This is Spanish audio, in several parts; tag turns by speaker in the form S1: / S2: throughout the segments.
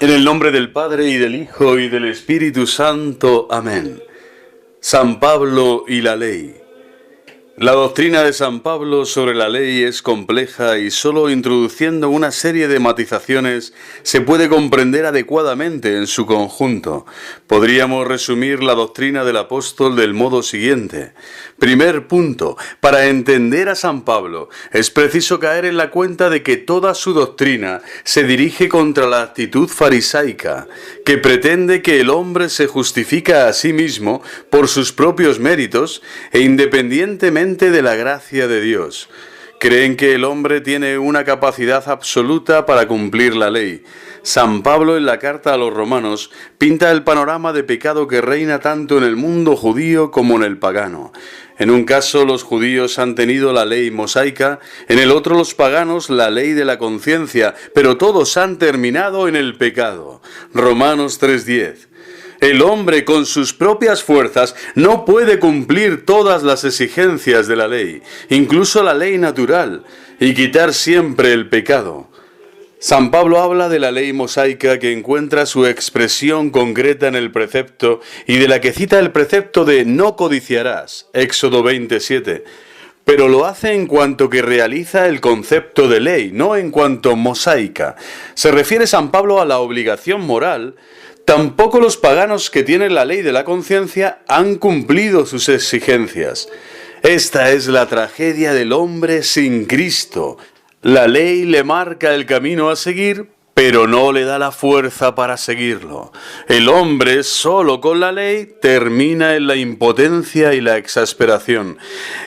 S1: En el nombre del Padre, y del Hijo, y del Espíritu Santo. Amén. San Pablo y la ley. La doctrina de San Pablo sobre la ley es compleja y solo introduciendo una serie de matizaciones se puede comprender adecuadamente en su conjunto. Podríamos resumir la doctrina del apóstol del modo siguiente. Primer punto, para entender a San Pablo es preciso caer en la cuenta de que toda su doctrina se dirige contra la actitud farisaica, que pretende que el hombre se justifica a sí mismo por sus propios méritos e independientemente de la gracia de Dios. Creen que el hombre tiene una capacidad absoluta para cumplir la ley. San Pablo en la carta a los romanos pinta el panorama de pecado que reina tanto en el mundo judío como en el pagano. En un caso los judíos han tenido la ley mosaica, en el otro los paganos la ley de la conciencia, pero todos han terminado en el pecado. Romanos 3:10. El hombre con sus propias fuerzas no puede cumplir todas las exigencias de la ley, incluso la ley natural, y quitar siempre el pecado. San Pablo habla de la ley mosaica que encuentra su expresión concreta en el precepto y de la que cita el precepto de no codiciarás, Éxodo 27. Pero lo hace en cuanto que realiza el concepto de ley, no en cuanto mosaica. Se refiere San Pablo a la obligación moral. Tampoco los paganos que tienen la ley de la conciencia han cumplido sus exigencias. Esta es la tragedia del hombre sin Cristo. La ley le marca el camino a seguir, pero no le da la fuerza para seguirlo. El hombre, solo con la ley, termina en la impotencia y la exasperación.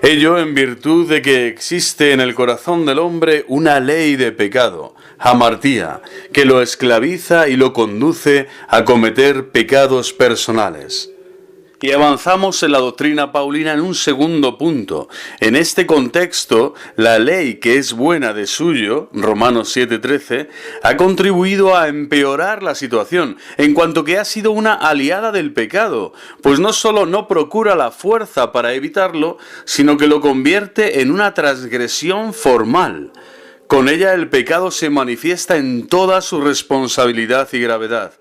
S1: Ello en virtud de que existe en el corazón del hombre una ley de pecado, hamartía, que lo esclaviza y lo conduce a cometer pecados personales. Y avanzamos en la doctrina paulina en un segundo punto. En este contexto, la ley que es buena de suyo, Romanos 7:13, ha contribuido a empeorar la situación, en cuanto que ha sido una aliada del pecado, pues no solo no procura la fuerza para evitarlo, sino que lo convierte en una transgresión formal. Con ella el pecado se manifiesta en toda su responsabilidad y gravedad.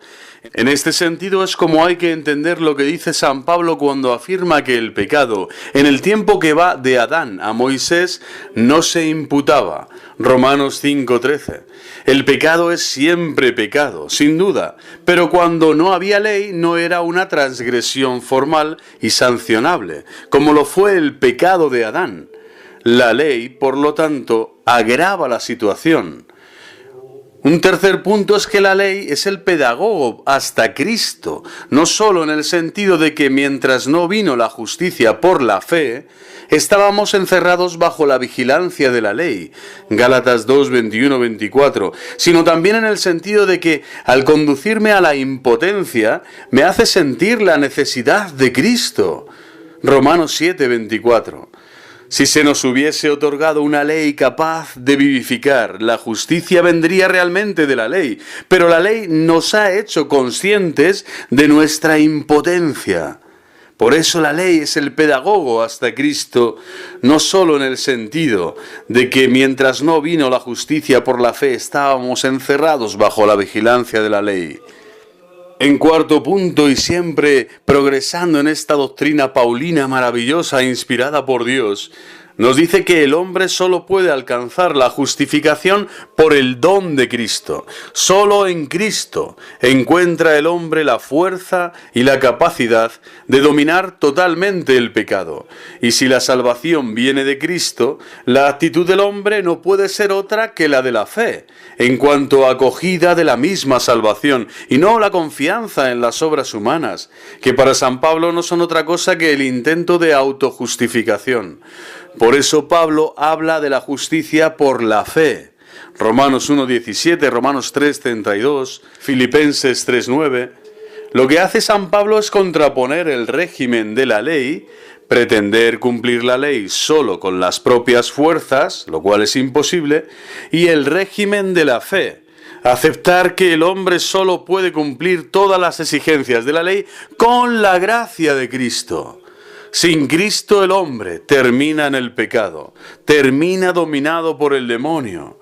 S1: En este sentido es como hay que entender lo que dice San Pablo cuando afirma que el pecado, en el tiempo que va de Adán a Moisés, no se imputaba. Romanos 5:13. El pecado es siempre pecado, sin duda, pero cuando no había ley no era una transgresión formal y sancionable, como lo fue el pecado de Adán. La ley, por lo tanto, agrava la situación. Un tercer punto es que la ley es el pedagogo hasta Cristo, no solo en el sentido de que mientras no vino la justicia por la fe, estábamos encerrados bajo la vigilancia de la ley, Gálatas 2, 21, 24, sino también en el sentido de que al conducirme a la impotencia me hace sentir la necesidad de Cristo, Romanos 7, 24. Si se nos hubiese otorgado una ley capaz de vivificar, la justicia vendría realmente de la ley, pero la ley nos ha hecho conscientes de nuestra impotencia. Por eso la ley es el pedagogo hasta Cristo, no solo en el sentido de que mientras no vino la justicia por la fe estábamos encerrados bajo la vigilancia de la ley. En cuarto punto, y siempre progresando en esta doctrina paulina maravillosa inspirada por Dios, nos dice que el hombre solo puede alcanzar la justificación por el don de Cristo. Solo en Cristo encuentra el hombre la fuerza y la capacidad de dominar totalmente el pecado. Y si la salvación viene de Cristo, la actitud del hombre no puede ser otra que la de la fe, en cuanto a acogida de la misma salvación, y no la confianza en las obras humanas, que para San Pablo no son otra cosa que el intento de autojustificación. Por eso Pablo habla de la justicia por la fe. Romanos 1:17, Romanos 3:32, Filipenses 3:9. Lo que hace San Pablo es contraponer el régimen de la ley, pretender cumplir la ley solo con las propias fuerzas, lo cual es imposible, y el régimen de la fe, aceptar que el hombre solo puede cumplir todas las exigencias de la ley con la gracia de Cristo. Sin Cristo el hombre termina en el pecado, termina dominado por el demonio.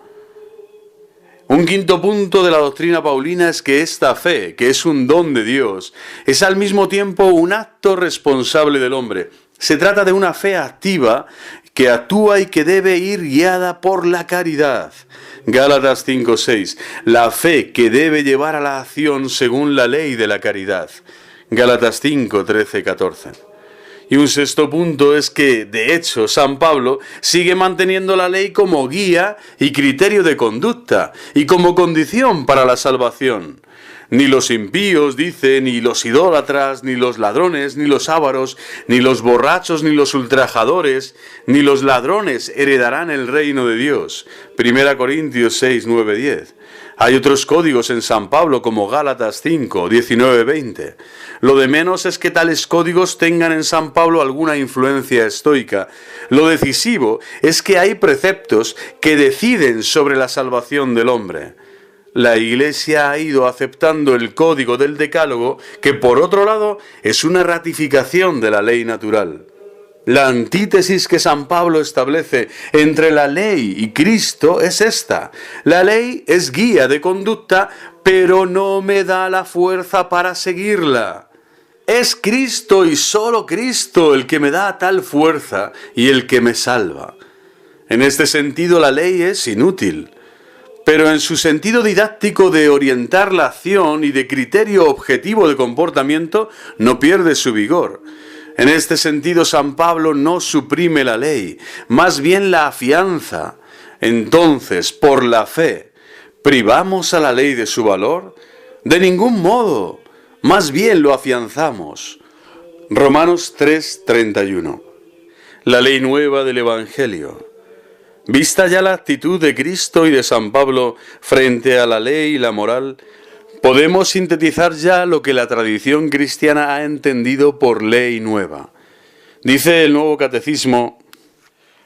S1: Un quinto punto de la doctrina paulina es que esta fe, que es un don de Dios, es al mismo tiempo un acto responsable del hombre. Se trata de una fe activa que actúa y que debe ir guiada por la caridad. Gálatas 5:6. La fe que debe llevar a la acción según la ley de la caridad. Gálatas 5:13-14. Y un sexto punto es que, de hecho, San Pablo sigue manteniendo la ley como guía y criterio de conducta y como condición para la salvación. Ni los impíos, dice, ni los idólatras, ni los ladrones, ni los ávaros, ni los borrachos, ni los ultrajadores, ni los ladrones heredarán el reino de Dios. 1 Corintios 6, 9, 10. Hay otros códigos en San Pablo como Gálatas 5, 19, 20. Lo de menos es que tales códigos tengan en San Pablo alguna influencia estoica. Lo decisivo es que hay preceptos que deciden sobre la salvación del hombre. La Iglesia ha ido aceptando el código del Decálogo, que por otro lado es una ratificación de la ley natural. La antítesis que San Pablo establece entre la ley y Cristo es esta. La ley es guía de conducta, pero no me da la fuerza para seguirla. Es Cristo y solo Cristo el que me da tal fuerza y el que me salva. En este sentido la ley es inútil. Pero en su sentido didáctico de orientar la acción y de criterio objetivo de comportamiento, no pierde su vigor. En este sentido, San Pablo no suprime la ley, más bien la afianza. Entonces, por la fe, ¿privamos a la ley de su valor? De ningún modo, más bien lo afianzamos. Romanos 3:31. La ley nueva del Evangelio. Vista ya la actitud de Cristo y de San Pablo frente a la ley y la moral, podemos sintetizar ya lo que la tradición cristiana ha entendido por ley nueva. Dice el Nuevo Catecismo: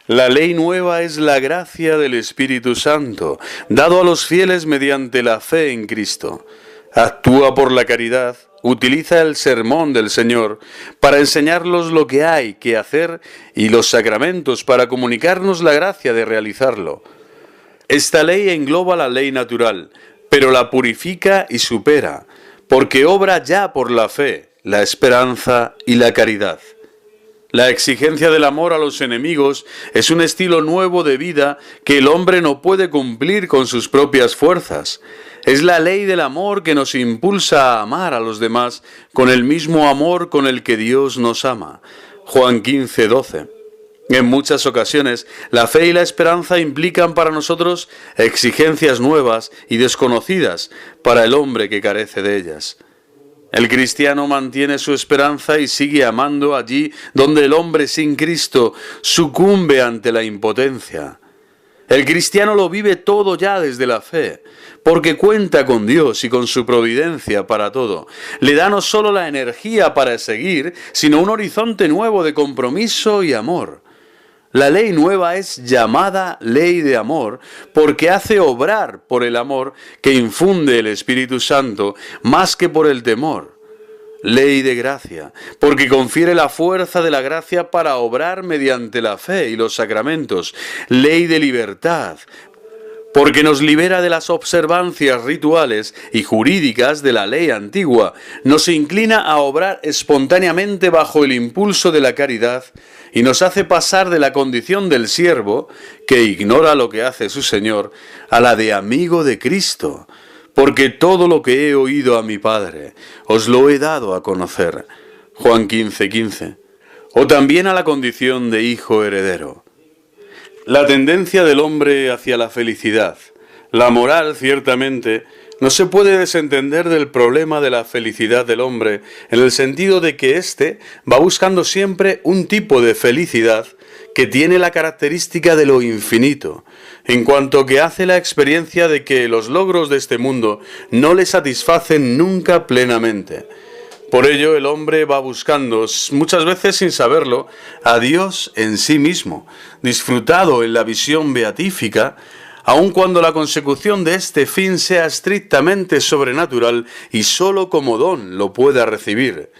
S1: la ley nueva es la gracia del Espíritu Santo, dado a los fieles mediante la fe en Cristo. Actúa por la caridad, utiliza el sermón del Señor para enseñarnos lo que hay que hacer y los sacramentos para comunicarnos la gracia de realizarlo. Esta ley engloba la ley natural, pero la purifica y supera, porque obra ya por la fe, la esperanza y la caridad. La exigencia del amor a los enemigos es un estilo nuevo de vida que el hombre no puede cumplir con sus propias fuerzas. Es la ley del amor que nos impulsa a amar a los demás con el mismo amor con el que Dios nos ama. Juan 15:12. En muchas ocasiones, la fe y la esperanza implican para nosotros exigencias nuevas y desconocidas para el hombre que carece de ellas. El cristiano mantiene su esperanza y sigue amando allí donde el hombre sin Cristo sucumbe ante la impotencia. El cristiano lo vive todo ya desde la fe, porque cuenta con Dios y con su providencia para todo. Le da no solo la energía para seguir, sino un horizonte nuevo de compromiso y amor. La ley nueva es llamada ley de amor porque hace obrar por el amor que infunde el Espíritu Santo más que por el temor. Ley de gracia, porque confiere la fuerza de la gracia para obrar mediante la fe y los sacramentos. Ley de libertad, porque nos libera de las observancias rituales y jurídicas de la ley antigua, nos inclina a obrar espontáneamente bajo el impulso de la caridad y nos hace pasar de la condición del siervo, que ignora lo que hace su Señor, a la de amigo de Cristo. Porque todo lo que he oído a mi Padre, os lo he dado a conocer. Juan 15:15. O también a la condición de hijo heredero. La tendencia del hombre hacia la felicidad, la moral, ciertamente, no se puede desentender del problema de la felicidad del hombre, en el sentido de que éste va buscando siempre un tipo de felicidad que tiene la característica de lo infinito, en cuanto que hace la experiencia de que los logros de este mundo no le satisfacen nunca plenamente. Por ello el hombre va buscando, muchas veces sin saberlo, a Dios en sí mismo, disfrutado en la visión beatífica, aun cuando la consecución de este fin sea estrictamente sobrenatural y sólo como don lo pueda recibir.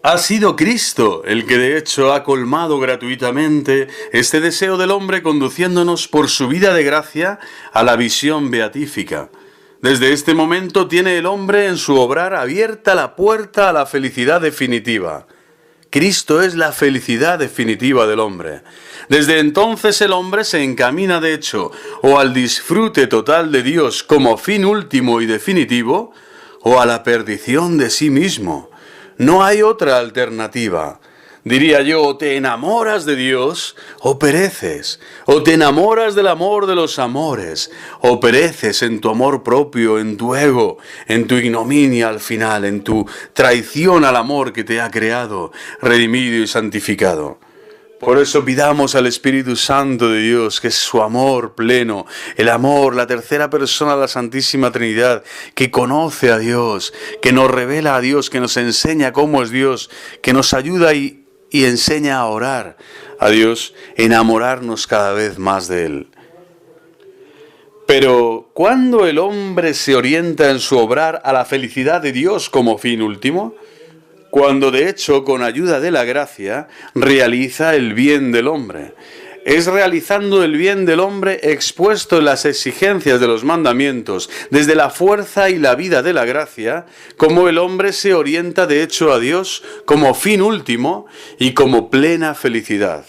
S1: Ha sido Cristo el que de hecho ha colmado gratuitamente este deseo del hombre, conduciéndonos por su vida de gracia a la visión beatífica. Desde este momento tiene el hombre en su obrar abierta la puerta a la felicidad definitiva. Cristo es la felicidad definitiva del hombre. Desde entonces el hombre se encamina de hecho o al disfrute total de Dios como fin último y definitivo, o a la perdición de sí mismo. No hay otra alternativa. Diría yo, o te enamoras de Dios o pereces, o te enamoras del amor de los amores, o pereces en tu amor propio, en tu ego, en tu ignominia al final, en tu traición al amor que te ha creado, redimido y santificado. Por eso pidamos al Espíritu Santo de Dios, que es su amor pleno, el amor, la tercera persona de la Santísima Trinidad, que conoce a Dios, que nos revela a Dios, que nos enseña cómo es Dios, que nos ayuda y enseña a orar a Dios, enamorarnos cada vez más de Él. Pero, ¿cuándo el hombre se orienta en su obrar a la felicidad de Dios como fin último? Cuando de hecho, con ayuda de la gracia, realiza el bien del hombre. Es realizando el bien del hombre expuesto en las exigencias de los mandamientos, desde la fuerza y la vida de la gracia, como el hombre se orienta de hecho a Dios como fin último y como plena felicidad.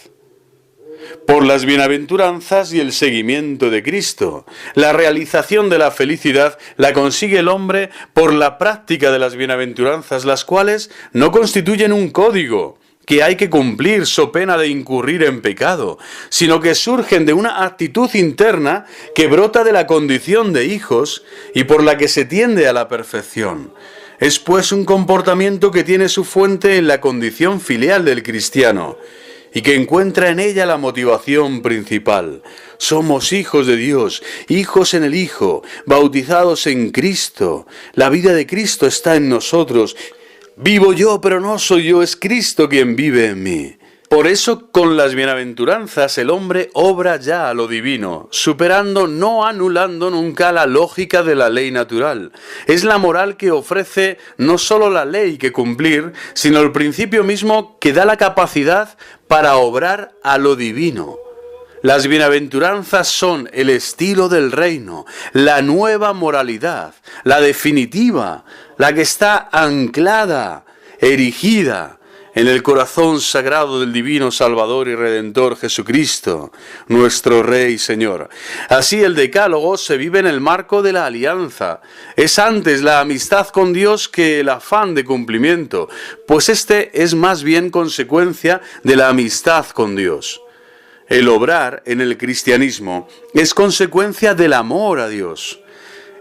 S1: Por las bienaventuranzas y el seguimiento de Cristo. La realización de la felicidad la consigue el hombre por la práctica de las bienaventuranzas, las cuales no constituyen un código que hay que cumplir so pena de incurrir en pecado, sino que surgen de una actitud interna que brota de la condición de hijos y por la que se tiende a la perfección. Es pues un comportamiento que tiene su fuente en la condición filial del cristiano, y que encuentra en ella la motivación principal. Somos hijos de Dios, hijos en el Hijo, bautizados en Cristo. La vida de Cristo está en nosotros. Vivo yo, pero no soy yo, es Cristo quien vive en mí. Por eso, con las bienaventuranzas, el hombre obra ya a lo divino, superando, no anulando nunca la lógica de la ley natural. Es la moral que ofrece no solo la ley que cumplir, sino el principio mismo que da la capacidad para obrar a lo divino. Las bienaventuranzas son el estilo del reino, la nueva moralidad, la definitiva, la que está anclada, erigida en el corazón sagrado del divino Salvador y Redentor Jesucristo, nuestro Rey y Señor. Así el decálogo se vive en el marco de la alianza. Es antes la amistad con Dios que el afán de cumplimiento, pues este es más bien consecuencia de la amistad con Dios. El obrar en el cristianismo es consecuencia del amor a Dios.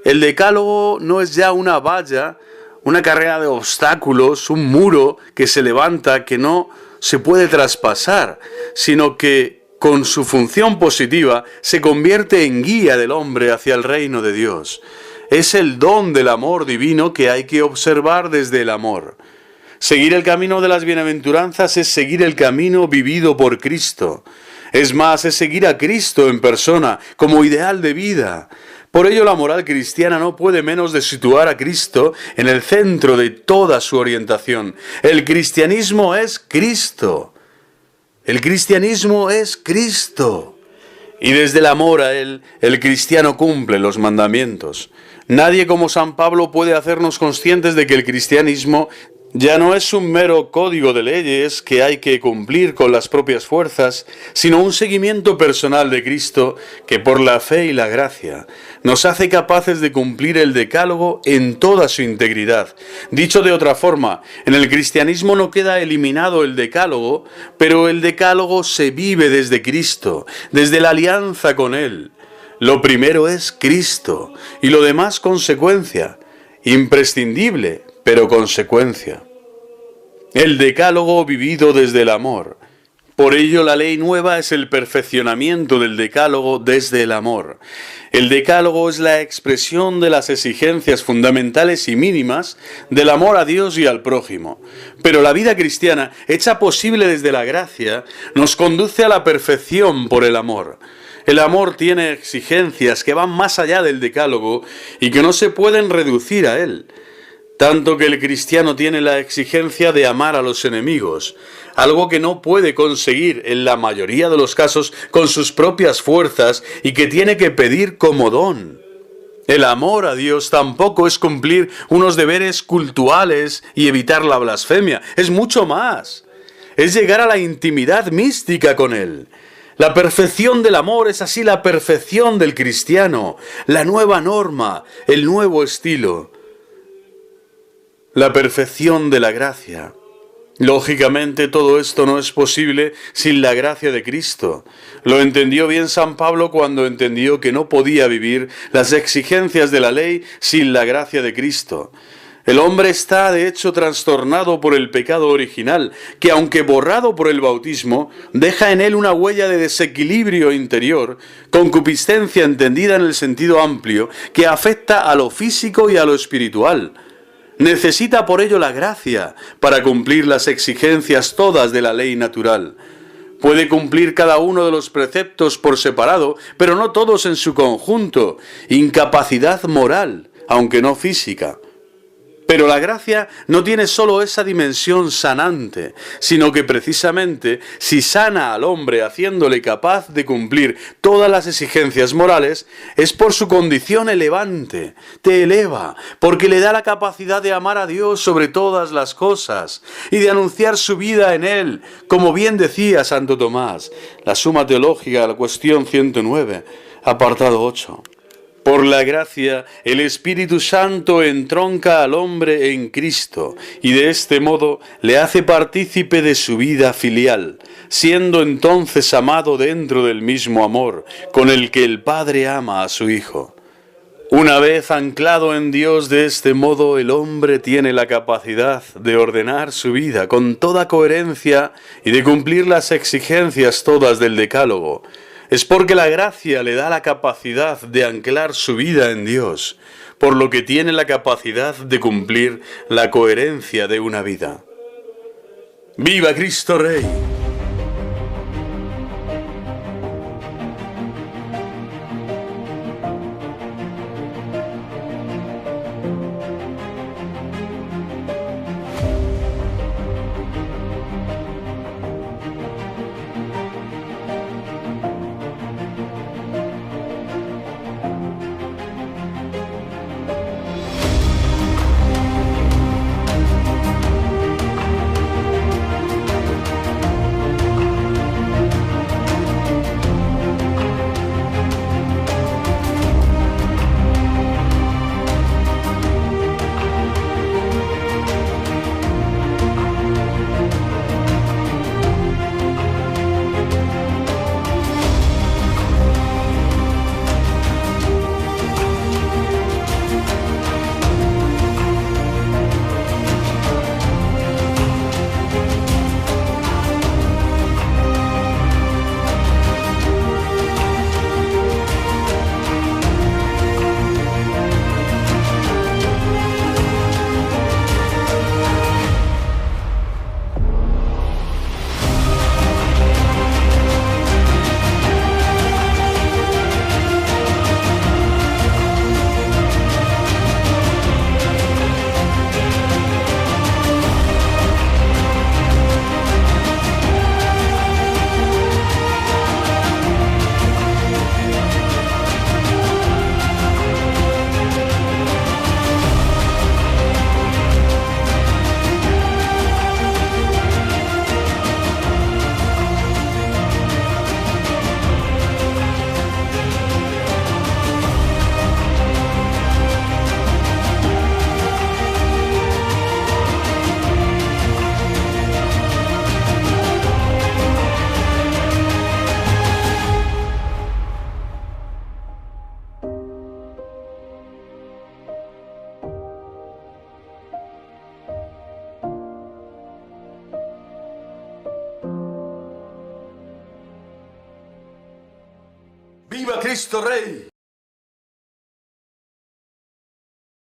S1: El decálogo no es ya una valla, una carrera de obstáculos, un muro que se levanta, que no se puede traspasar, sino que con su función positiva se convierte en guía del hombre hacia el reino de Dios. Es el don del amor divino que hay que observar desde el amor. Seguir el camino de las bienaventuranzas es seguir el camino vivido por Cristo. Es más, es seguir a Cristo en persona como ideal de vida. Por ello la moral cristiana no puede menos de situar a Cristo en el centro de toda su orientación. El cristianismo es Cristo. El cristianismo es Cristo. Y desde el amor a Él, el cristiano cumple los mandamientos. Nadie como San Pablo puede hacernos conscientes de que el cristianismo ya no es un mero código de leyes que hay que cumplir con las propias fuerzas, sino un seguimiento personal de Cristo que por la fe y la gracia nos hace capaces de cumplir el decálogo en toda su integridad. Dicho de otra forma, en el cristianismo no queda eliminado el decálogo, pero el decálogo se vive desde Cristo, desde la alianza con Él. Lo primero es Cristo y lo demás consecuencia, imprescindible, pero consecuencia. El decálogo vivido desde el amor. Por ello la ley nueva es el perfeccionamiento del decálogo desde el amor. El decálogo es la expresión de las exigencias fundamentales y mínimas del amor a Dios y al prójimo. Pero la vida cristiana, hecha posible desde la gracia, nos conduce a la perfección por el amor. El amor tiene exigencias que van más allá del decálogo y que no se pueden reducir a él. tanto que el cristiano tiene la exigencia de amar a los enemigos, algo que no puede conseguir en la mayoría de los casos con sus propias fuerzas y que tiene que pedir como don. El amor a Dios tampoco es cumplir unos deberes cultuales y evitar la blasfemia, es mucho más. Es llegar a la intimidad mística con Él. La perfección del amor es así la perfección del cristiano, la nueva norma, el nuevo estilo. La perfección de la gracia. Lógicamente todo esto no es posible sin la gracia de Cristo. Lo entendió bien San Pablo cuando entendió que no podía vivir las exigencias de la ley sin la gracia de Cristo. El hombre está de hecho trastornado por el pecado original, que aunque borrado por el bautismo, deja en él una huella de desequilibrio interior, concupiscencia entendida en el sentido amplio, que afecta a lo físico y a lo espiritual. Necesita por ello la gracia para cumplir las exigencias todas de la ley natural. Puede cumplir cada uno de los preceptos por separado, pero no todos en su conjunto. Incapacidad moral, aunque no física. Pero la gracia no tiene solo esa dimensión sanante, sino que precisamente si sana al hombre haciéndole capaz de cumplir todas las exigencias morales, es por su condición elevante, te eleva, porque le da la capacidad de amar a Dios sobre todas las cosas y de anunciar su vida en Él, como bien decía Santo Tomás, la Suma Teológica, la cuestión 109, apartado 8. Por la gracia, el Espíritu Santo entronca al hombre en Cristo y de este modo le hace partícipe de su vida filial, siendo entonces amado dentro del mismo amor con el que el Padre ama a su Hijo. Una vez anclado en Dios de este modo, el hombre tiene la capacidad de ordenar su vida con toda coherencia y de cumplir las exigencias todas del Decálogo. Es porque la gracia le da la capacidad de anclar su vida en Dios, por lo que tiene la capacidad de cumplir la coherencia de una vida. ¡Viva Cristo Rey! ¡Viva Cristo Rey!